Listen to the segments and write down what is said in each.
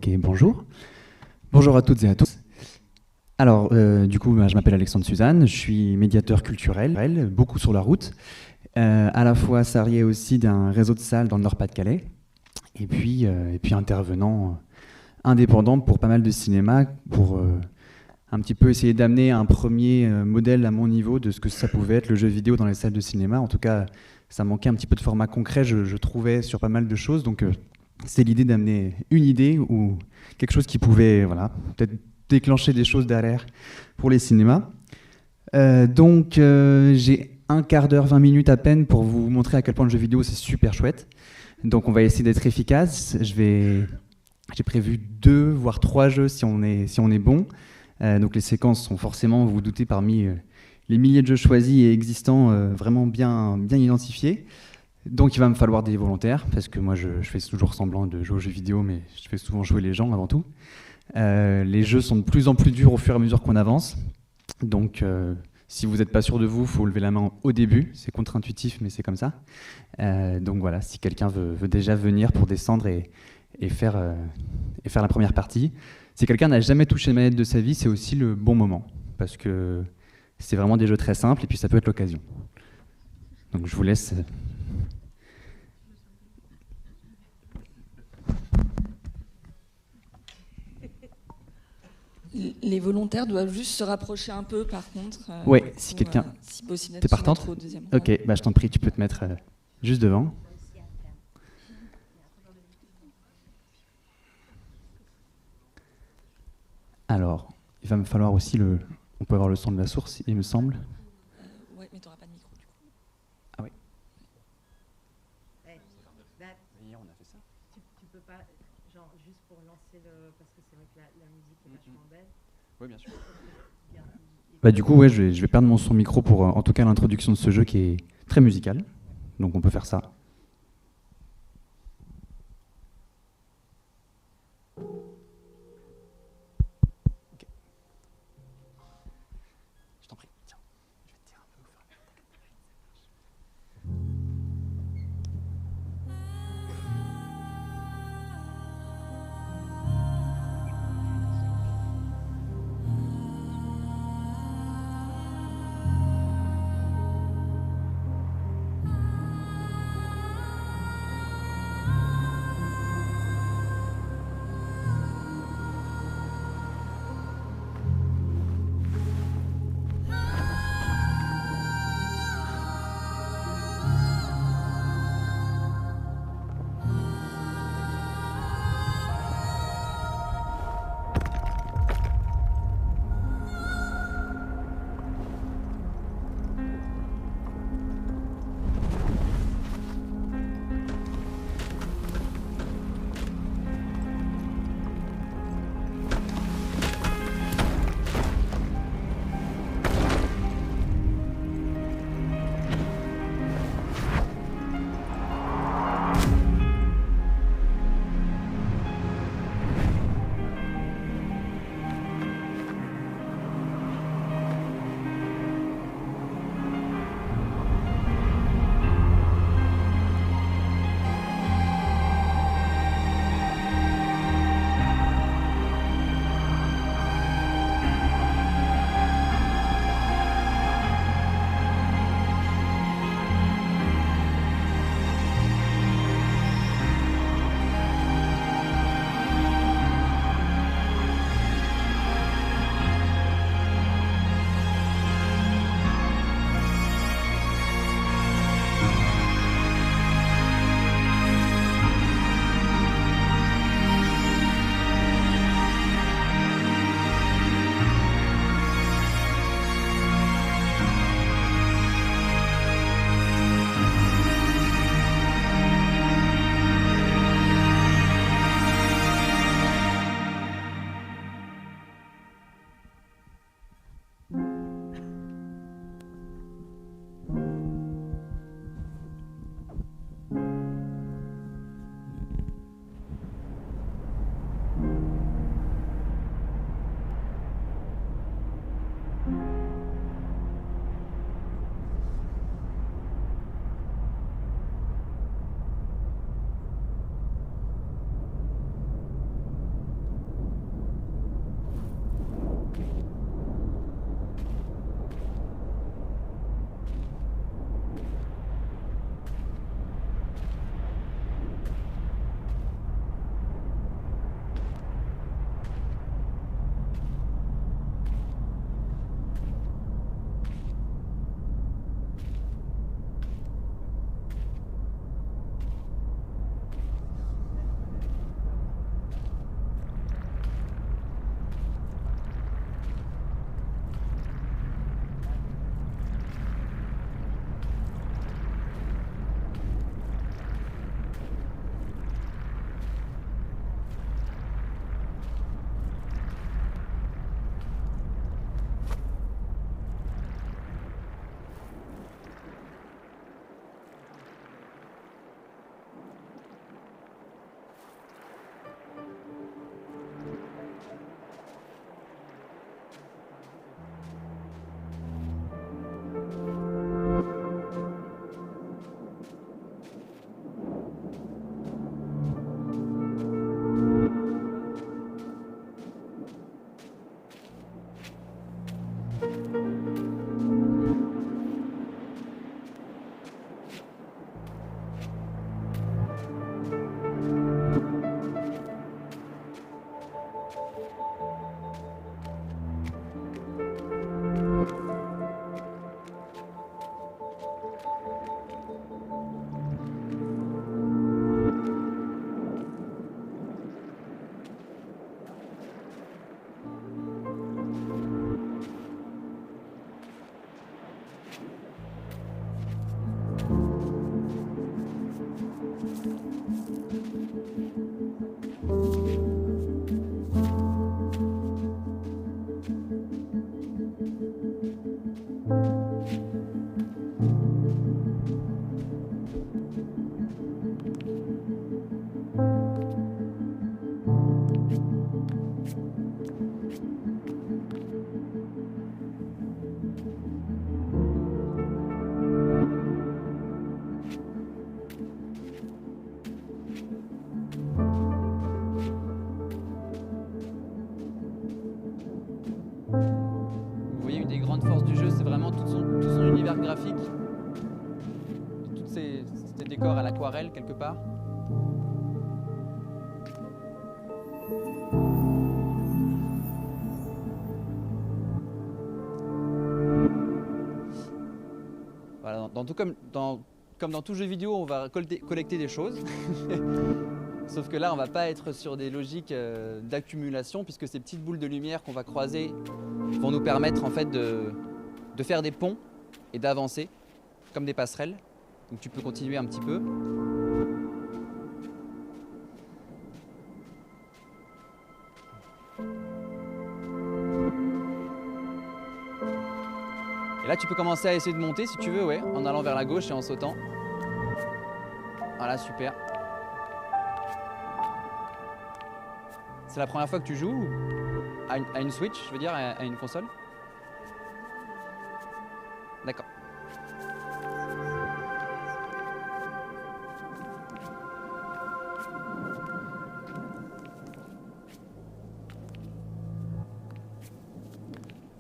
Ok, bonjour. Bonjour à toutes et à tous. Alors, du coup, je m'appelle Alexandre Suzanne, je suis médiateur culturel, beaucoup sur la route, à la fois salarié aussi d'un réseau de salles dans le Nord-Pas-de-Calais, et puis intervenant indépendant pour pas mal de cinéma, pour un petit peu essayer d'amener un premier modèle à mon niveau de ce que ça pouvait être le jeu vidéo dans les salles de cinéma. En tout cas, ça manquait un petit peu de format concret, je trouvais, sur pas mal de choses, donc c'est l'idée d'amener une idée ou quelque chose qui pouvait peut-être déclencher des choses derrière pour les cinémas. Donc j'ai un quart d'heure, 20 minutes à peine pour vous montrer à quel point le jeu vidéo c'est super chouette. Donc on va essayer d'être efficace. J'ai prévu 2 voire 3 jeux si on est bon. Donc les séquences sont forcément, vous vous doutez, parmi les milliers de jeux choisis et existants, vraiment bien identifiés. Donc il va me falloir des volontaires, parce que moi je fais toujours semblant de jouer aux jeux vidéo, mais je fais souvent jouer les gens avant tout. Les jeux sont de plus en plus durs au fur et à mesure qu'on avance. Donc si vous n'êtes pas sûr de vous, il faut lever la main au début. C'est contre-intuitif, mais c'est comme ça. Donc voilà, si quelqu'un veut déjà venir pour descendre et faire la première partie. Si quelqu'un n'a jamais touché une manette de sa vie, c'est aussi le bon moment, parce que c'est vraiment des jeux très simples et puis ça peut être l'occasion. Donc je vous laisse... Les volontaires doivent juste se rapprocher un peu, par contre. Oui, si quelqu'un... si possible, T'es partante ? Ok, je t'en prie, tu peux te mettre juste devant. Alors, il va me falloir aussi on peut avoir le son de la source, il me semble. Oui, mais tu n'auras pas de micro, du coup. Ah oui. On a fait ça. Tu peux pas, genre, juste pour lancer parce que c'est vrai que la musique est vachement belle. Oui, bien sûr. Du coup, ouais, je vais perdre mon son micro pour, en tout cas, l'introduction de ce jeu qui est très musical. Donc on peut faire ça. Ok. Je t'en prie, tiens, je vais te dire un peu où faire. Vous voyez, une des grandes forces du jeu, c'est vraiment tout son univers graphique, tous ces décors à l'aquarelle quelque part. Voilà, comme dans tout jeu vidéo, on va collecter des choses. Sauf que là, on va pas être sur des logiques d'accumulation, puisque ces petites boules de lumière qu'on va croiser vont nous permettre en fait de faire des ponts et d'avancer, comme des passerelles. Donc tu peux continuer un petit peu. Et là, tu peux commencer à essayer de monter si tu veux, ouais, en allant vers la gauche et en sautant. Voilà, super. C'est la première fois que tu joues à une Switch, je veux dire, à une console? D'accord.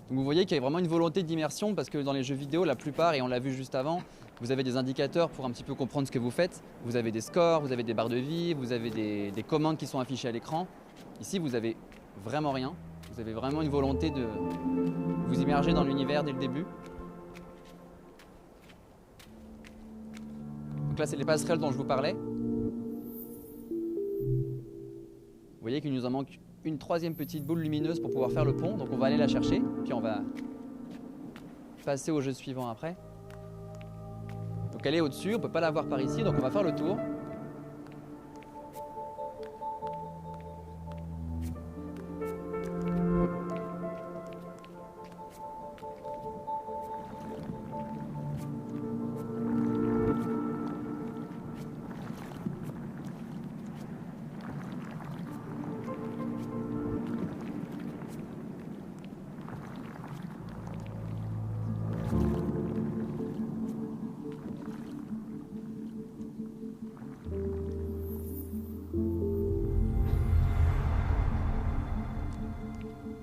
Donc vous voyez qu'il y a vraiment une volonté d'immersion parce que dans les jeux vidéo, la plupart, et on l'a vu juste avant, vous avez des indicateurs pour un petit peu comprendre ce que vous faites. Vous avez des scores, vous avez des barres de vie, vous avez des commandes qui sont affichées à l'écran. Ici, vous avez vraiment rien. Vous avez vraiment une volonté de vous immerger dans l'univers dès le début. Donc là, c'est les passerelles dont je vous parlais. Vous voyez qu'il nous en manque une troisième petite boule lumineuse pour pouvoir faire le pont. Donc on va aller la chercher, puis on va passer au jeu suivant après. Donc elle est au-dessus, on ne peut pas la voir par ici, donc on va faire le tour.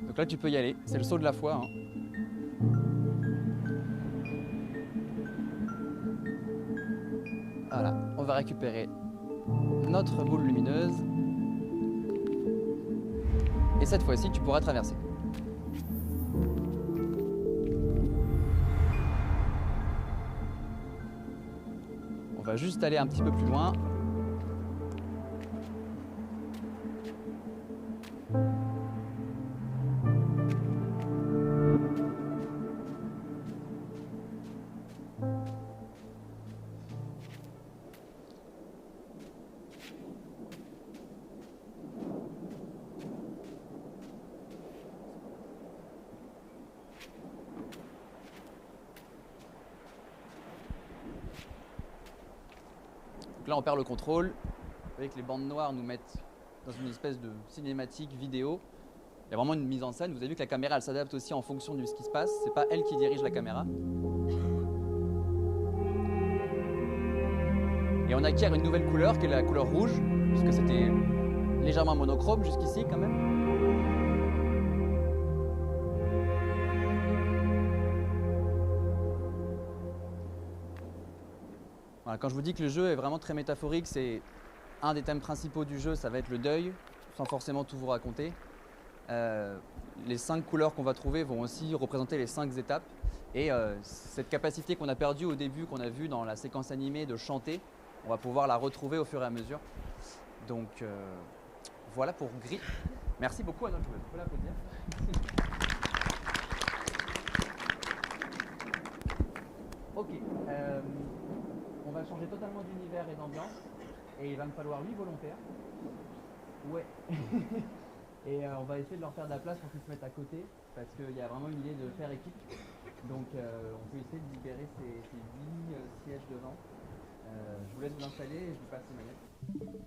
Donc là tu peux y aller, c'est le saut de la foi. Hein. Voilà, on va récupérer notre boule lumineuse. Et cette fois-ci, tu pourras traverser. On va juste aller un petit peu plus loin. Donc là, on perd le contrôle. Vous voyez que les bandes noires nous mettent dans une espèce de cinématique vidéo. Il y a vraiment une mise en scène. Vous avez vu que la caméra, elle s'adapte aussi en fonction de ce qui se passe. C'est pas elle qui dirige la caméra. Et on acquiert une nouvelle couleur qui est la couleur rouge, puisque c'était légèrement monochrome jusqu'ici quand même. Voilà, quand je vous dis que le jeu est vraiment très métaphorique, c'est un des thèmes principaux du jeu, ça va être le deuil, sans forcément tout vous raconter. Les 5 couleurs qu'on va trouver vont aussi représenter les 5 étapes. Et cette capacité qu'on a perdue au début, qu'on a vue dans la séquence animée de chanter, on va pouvoir la retrouver au fur et à mesure. Donc voilà pour Gris. Merci beaucoup, Anna, je peux l'applaudir. Ok. On va changer totalement d'univers et d'ambiance et il va me falloir 8 volontaires. Ouais. Et on va essayer de leur faire de la place pour qu'ils se mettent à côté parce qu'il y a vraiment une idée de faire équipe. Donc on peut essayer de libérer ces 8 sièges devant. Je vous laisse vous installer et je vous passe les manettes.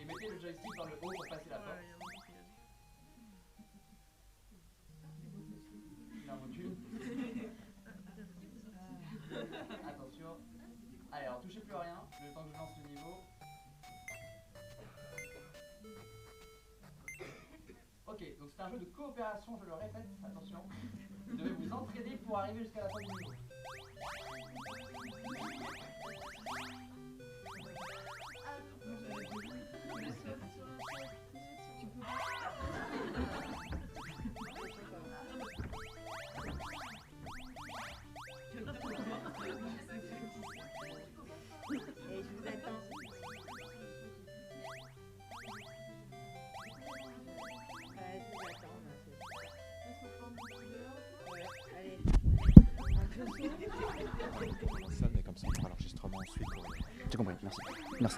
et mettez le joystick vers le haut pour passer la porte. Il en manque une. Attention. Allez, alors touchez plus à rien, le temps que je lance le niveau. Ok, donc c'est un jeu de coopération, je le répète, attention. Vous devez vous entraider pour arriver jusqu'à la fin du niveau. Et je vous attends. Je vous attends. Allez. Ça, mais comme ça, on fera l'enregistrement ensuite. J'ai compris, merci. Merci.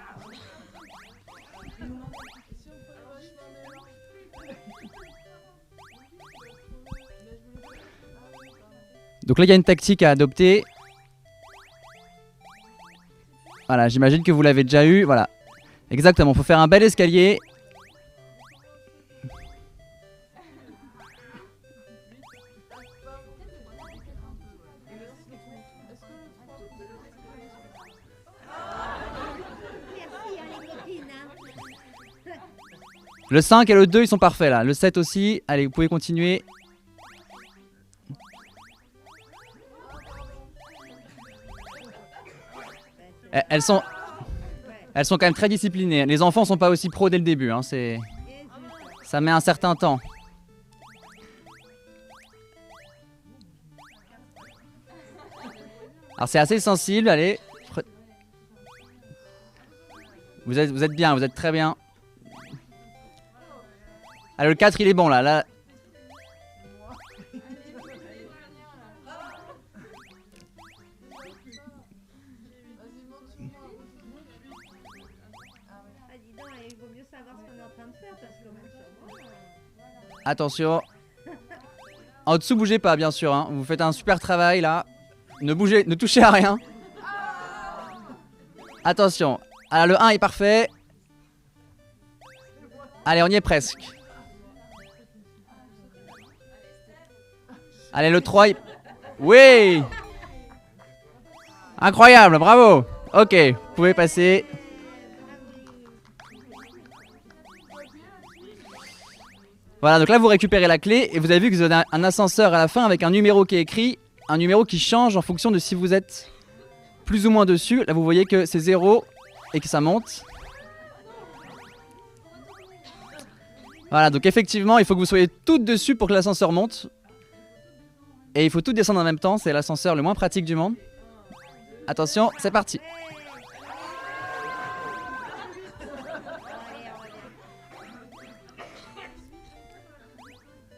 Donc là, il y a une tactique à adopter. Voilà, j'imagine que vous l'avez déjà eu. Voilà, exactement. Il faut faire un bel escalier. Merci, hein, les copines. Hein. Le 5 et le 2, ils sont parfaits là. Le 7 aussi. Allez, vous pouvez continuer. Elles sont quand même très disciplinées. Les enfants sont pas aussi pros dès le début. Hein. Ça met un certain temps. Alors c'est assez sensible. Allez. Vous êtes bien, vous êtes très bien. Allez, le 4 il est bon là. Ah, dis donc, il vaut mieux savoir ce qu'on est en train de faire parce que même sur moi. Attention. En dessous, bougez pas, bien sûr. Hein. Vous faites un super travail là. Ne bougez, ne touchez à rien. Attention. Alors, le 1 est parfait. Allez, on y est presque. Allez, le 3. Oui! Incroyable, bravo! Ok, vous pouvez passer. Voilà, donc là vous récupérez la clé et vous avez vu que vous avez un ascenseur à la fin avec un numéro qui est écrit, un numéro qui change en fonction de si vous êtes plus ou moins dessus. Là vous voyez que c'est 0 et que ça monte. Voilà, donc effectivement il faut que vous soyez toutes dessus pour que l'ascenseur monte. Et il faut tout descendre en même temps, c'est l'ascenseur le moins pratique du monde. Attention, c'est parti.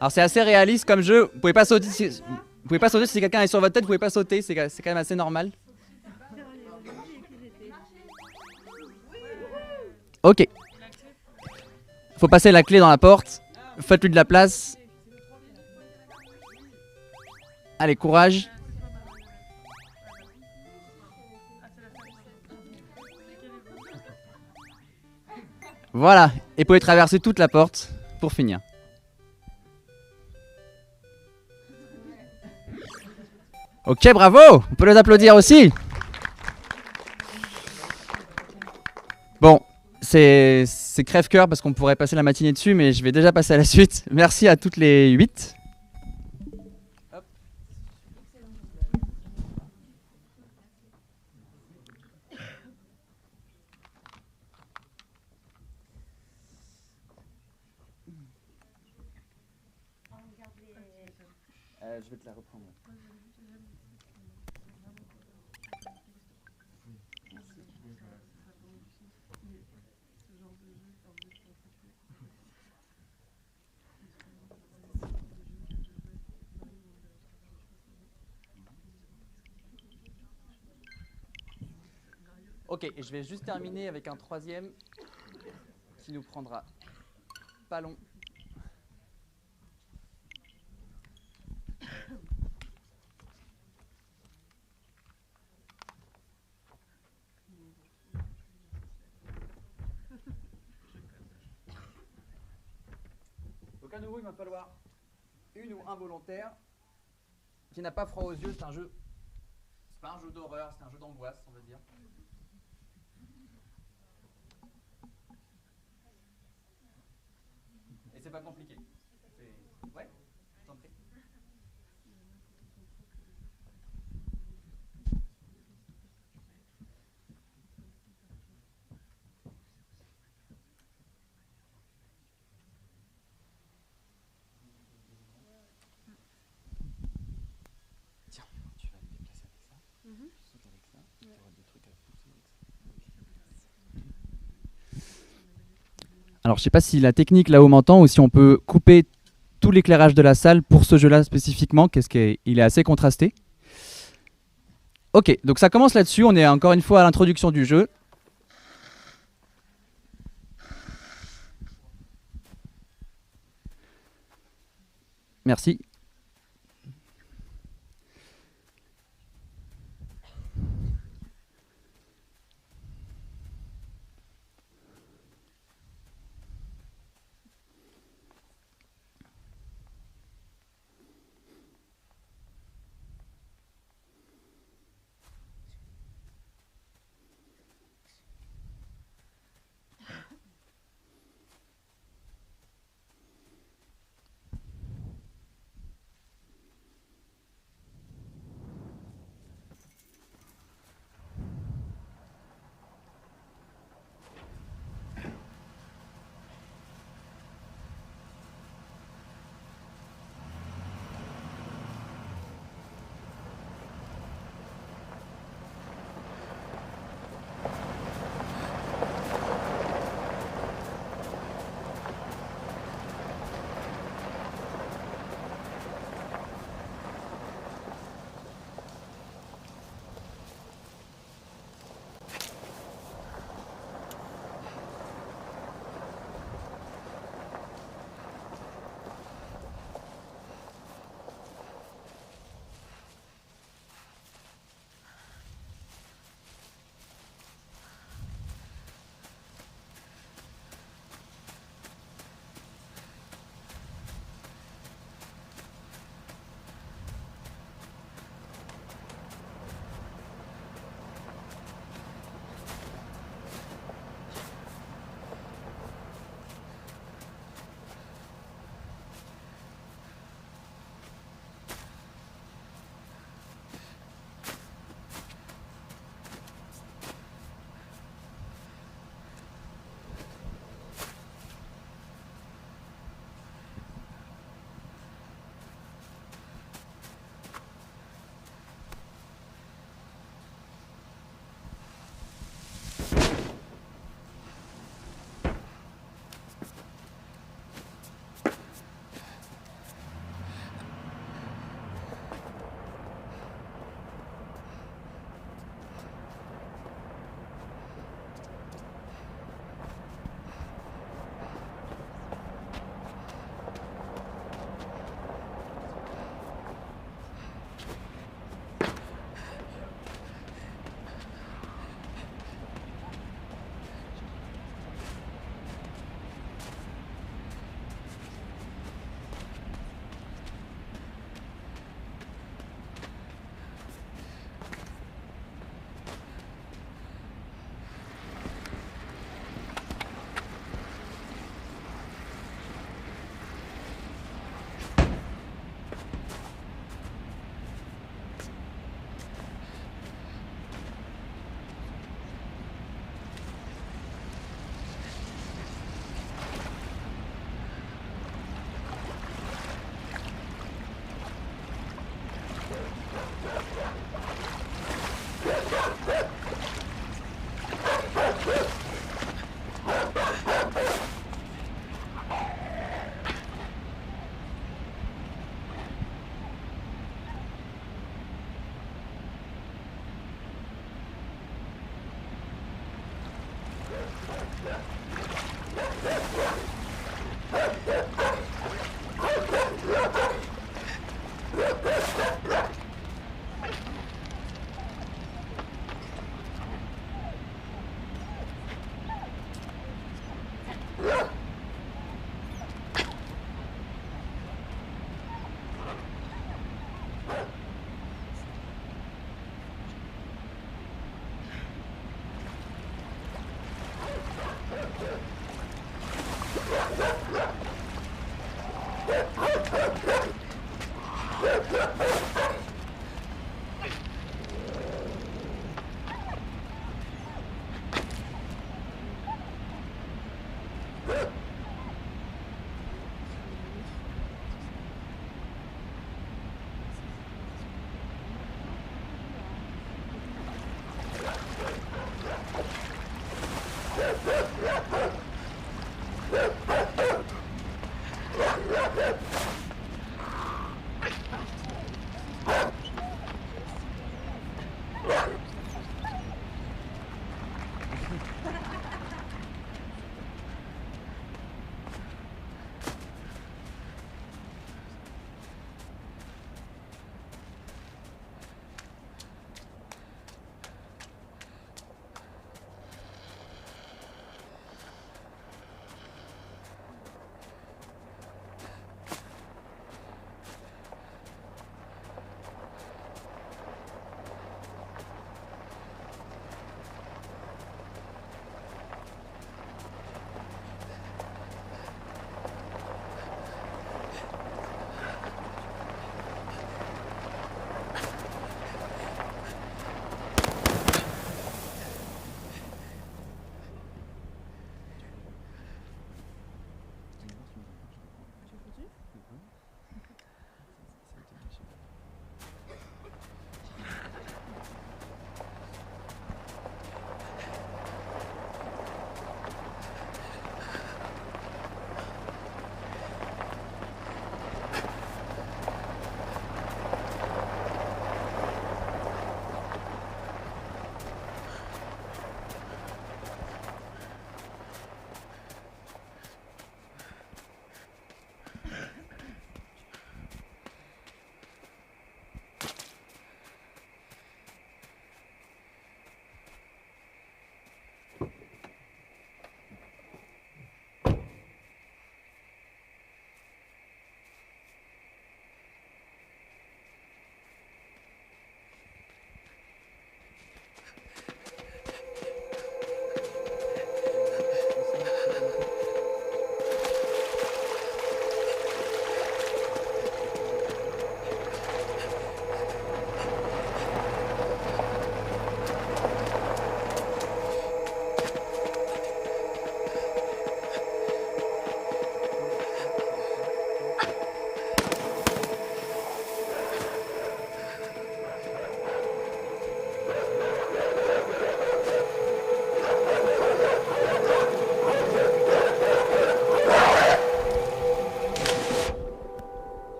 Alors c'est assez réaliste comme jeu, vous pouvez pas sauter si quelqu'un est sur votre tête, vous pouvez pas sauter, c'est quand même assez normal. Ok. Faut passer la clé dans la porte, faites-lui de la place. Allez, courage. Voilà, et vous pouvez traverser toute la porte pour finir. Ok, bravo! On peut les applaudir aussi. Bon, c'est crève-cœur parce qu'on pourrait passer la matinée dessus, mais je vais déjà passer à la suite. Merci à toutes les 8. Je vais te la reprendre. Ok, et je vais juste terminer avec un troisième qui nous prendra pas long. à nouveau, il va falloir une ou un volontaire qui n'a pas froid aux yeux. C'est un jeu, c'est pas un jeu d'horreur, c'est un jeu d'angoisse, on va dire. Et c'est pas compliqué. Ouais, je t'en prie. Tiens, tu vas me déplacer avec ça. Tu sautes avec ça. Tu auras des trucs à pousser avec ça. Alors, je sais pas si la technique là-haut m'entend ou si on peut couper tout l'éclairage de la salle pour ce jeu-là spécifiquement, il est assez contrasté. Ok, donc ça commence là-dessus. On est encore une fois à l'introduction du jeu. Merci.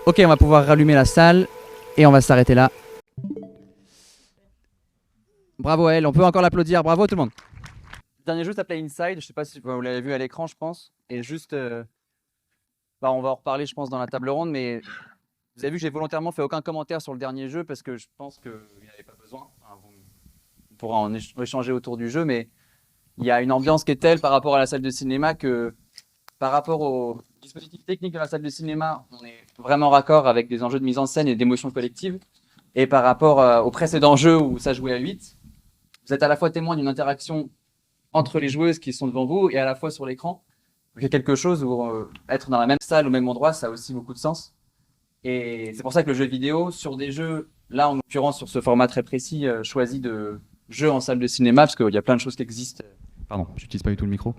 Ok, on va pouvoir rallumer la salle et on va s'arrêter là. Bravo à elle, on peut encore l'applaudir. Bravo tout le monde. Le dernier jeu s'appelait Inside, je sais pas si vous l'avez vu à l'écran, je pense. Et juste, on va en reparler, je pense, dans la table ronde, mais vous avez vu que j'ai volontairement fait aucun commentaire sur le dernier jeu parce que je pense qu'il n'y avait pas besoin. Enfin, on pourra en échanger autour du jeu, mais il y a une ambiance qui est telle par rapport à la salle de cinéma que par rapport au dispositif technique de la salle de cinéma, on est vraiment raccord avec des enjeux de mise en scène et d'émotion collective. Et par rapport au précédent jeu où ça jouait à 8, vous êtes à la fois témoin d'une interaction entre les joueuses qui sont devant vous et à la fois sur l'écran. Donc il y a quelque chose où être dans la même salle, au même endroit, ça a aussi beaucoup de sens. Et c'est pour ça que le jeu vidéo, sur des jeux, là en l'occurrence sur ce format très précis, choisi de jeux en salle de cinéma, parce qu'il y a plein de choses qui existent. Pardon, j'utilise pas du tout le micro.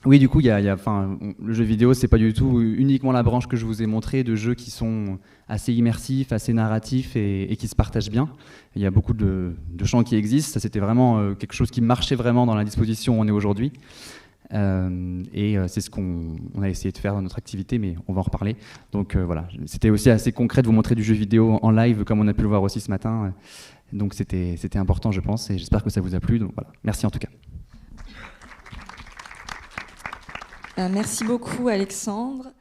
Oui, du coup, le jeu vidéo, c'est pas du tout uniquement la branche que je vous ai montrée de jeux qui sont assez immersifs, assez narratifs et qui se partagent bien. Il y a beaucoup de champs qui existent. Ça, c'était vraiment quelque chose qui marchait vraiment dans la disposition où on est aujourd'hui. C'est ce qu'on a essayé de faire dans notre activité, mais on va en reparler. Donc voilà, c'était aussi assez concret de vous montrer du jeu vidéo en live, comme on a pu le voir aussi ce matin. Donc c'était important, je pense, et j'espère que ça vous a plu. Donc voilà, merci en tout cas. Merci beaucoup Alexandre.